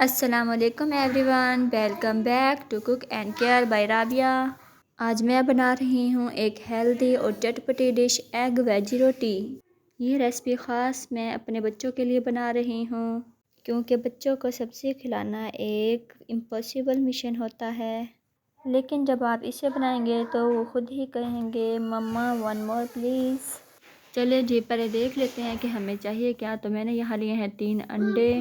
अस्सलामुअलैकुम everyone, welcome back to cook and care by Rabia. आज मैं बना रही हूँ एक हेल्दी और चटपटी डिश, एग वेजी रोटी। ये रेसिपी ख़ास मैं अपने बच्चों के लिए बना रही हूँ, क्योंकि बच्चों को सबसे खिलाना एक इम्पॉसिबल मिशन होता है। लेकिन जब आप इसे बनाएंगे तो वो खुद ही कहेंगे, मम्मा वन मोर प्लीज़। चलिए जी, पहले देख लेते हैं कि हमें चाहिए क्या। तो मैंने यहाँ लिए हैं 3 अंडे,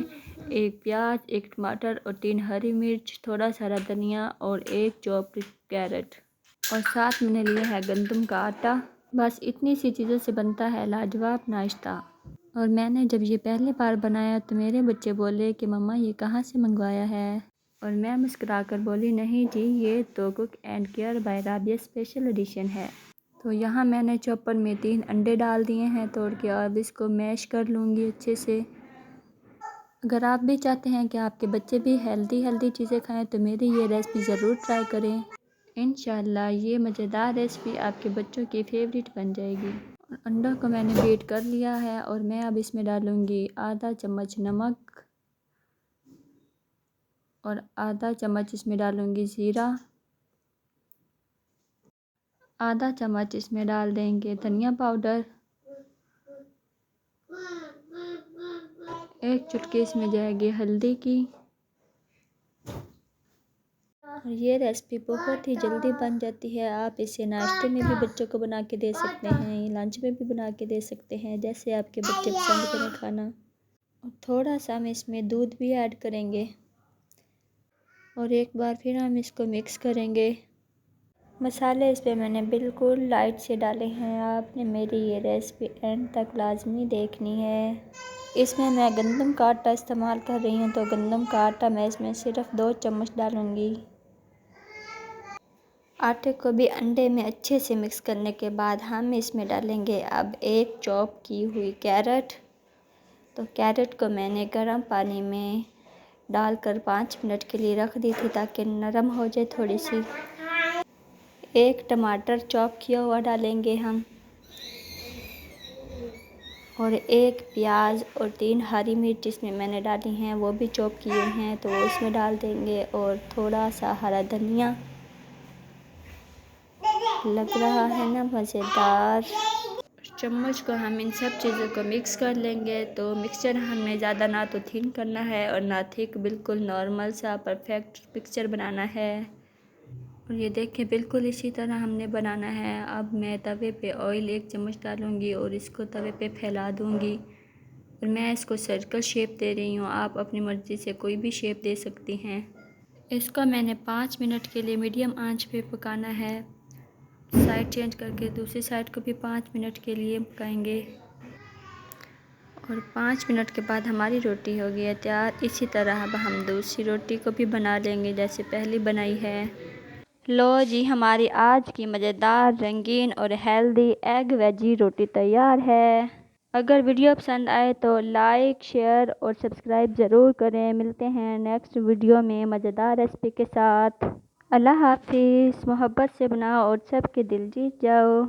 1 प्याज, 1 टमाटर और 3 हरी मिर्च, थोड़ा सारा धनिया और 1 चॉप्ड कैरेट, और साथ मैंने लिया है गंदम का आटा। बस इतनी सी चीज़ों से बनता है लाजवाब नाश्ता। और मैंने जब ये पहली बार बनाया तो मेरे बच्चे बोले कि मम्मा ये कहाँ से मंगवाया है, और मैं मुस्कुरा कर बोली, नहीं जी, ये तो cook and care by Rabia special edition है। तो यहाँ मैंने चॉपर में 3 अंडे डाल दिए हैं तोड़ के, अब इसको मैश कर लूँगी अच्छे से। अगर आप भी चाहते हैं कि आपके बच्चे भी हेल्दी चीज़ें खाएं तो मेरी ये रेसिपी ज़रूर ट्राई करें। इंशाल्लाह ये मज़ेदार रेसिपी आपके बच्चों की फेवरेट बन जाएगी। अंडों को मैंने बीट कर लिया है और मैं अब इसमें डालूँगी आधा चम्मच नमक, और आधा चम्मच इसमें डालूँगी ज़ीरा, आधा चम्मच इसमें डाल देंगे धनिया पाउडर, 1 चुटकी इसमें जाएगी हल्दी की। और ये रेसिपी बहुत ही जल्दी बन जाती है। आप इसे नाश्ते में भी बच्चों को बना के दे सकते हैं, लंच में भी बना के दे सकते हैं, जैसे आपके बच्चे पसंद करें खाना। और थोड़ा सा हम इसमें दूध भी ऐड करेंगे और एक बार फिर हम इसको मिक्स करेंगे। मसाले इस पर मैंने बिल्कुल लाइट से डाले हैं। आपने मेरी ये रेसिपी एंड तक लाजमी देखनी है। इसमें मैं गंदम का आटा इस्तेमाल कर रही हूँ, तो गंदम का आटा मैं इसमें सिर्फ 2 चम्मच डालूँगी। आटे को भी अंडे में अच्छे से मिक्स करने के बाद हम इसमें डालेंगे अब 1 चॉप की हुई कैरेट। तो कैरेट को मैंने गर्म पानी में डालकर 5 मिनट के लिए रख दी थी ताकि नरम हो जाए थोड़ी सी। 1 टमाटर चॉप किया हुआ डालेंगे हम, और 1 प्याज और 3 हरी मिर्च इसमें मैंने डाली हैं, वो भी चॉप किए हैं तो वो इसमें डाल देंगे, और थोड़ा सा हरा धनिया। लग रहा है ना मज़ेदार। चम्मच को हम इन सब चीज़ों को मिक्स कर लेंगे। तो मिक्सचर हमें ज़्यादा ना तो थिन करना है और ना थिक, बिल्कुल नॉर्मल सा परफेक्ट मिक्सचर बनाना है। और ये देखिए बिल्कुल इसी तरह हमने बनाना है। अब मैं तवे पे ऑयल 1 चम्मच डालूँगी और इसको तवे पे फैला दूँगी, और मैं इसको सर्कल शेप दे रही हूँ। आप अपनी मर्ज़ी से कोई भी शेप दे सकती हैं। इसको मैंने 5 मिनट के लिए मीडियम आंच पे पकाना है। साइड चेंज करके दूसरी साइड को भी 5 मिनट के लिए पकाएंगे, और 5 मिनट के बाद हमारी रोटी हो गई है तैयार। इसी तरह अब हम दूसरी रोटी को भी बना लेंगे जैसे पहली बनाई है। लो जी, हमारी आज की मज़ेदार, रंगीन और हेल्दी एग वेजी रोटी तैयार है। अगर वीडियो पसंद आए तो लाइक, शेयर और सब्सक्राइब ज़रूर करें। मिलते हैं नेक्स्ट वीडियो में मज़ेदार रेसिपी के साथ। अल्लाह हाफिज़। मोहब्बत से बनाओ और सबके दिल जीत जाओ।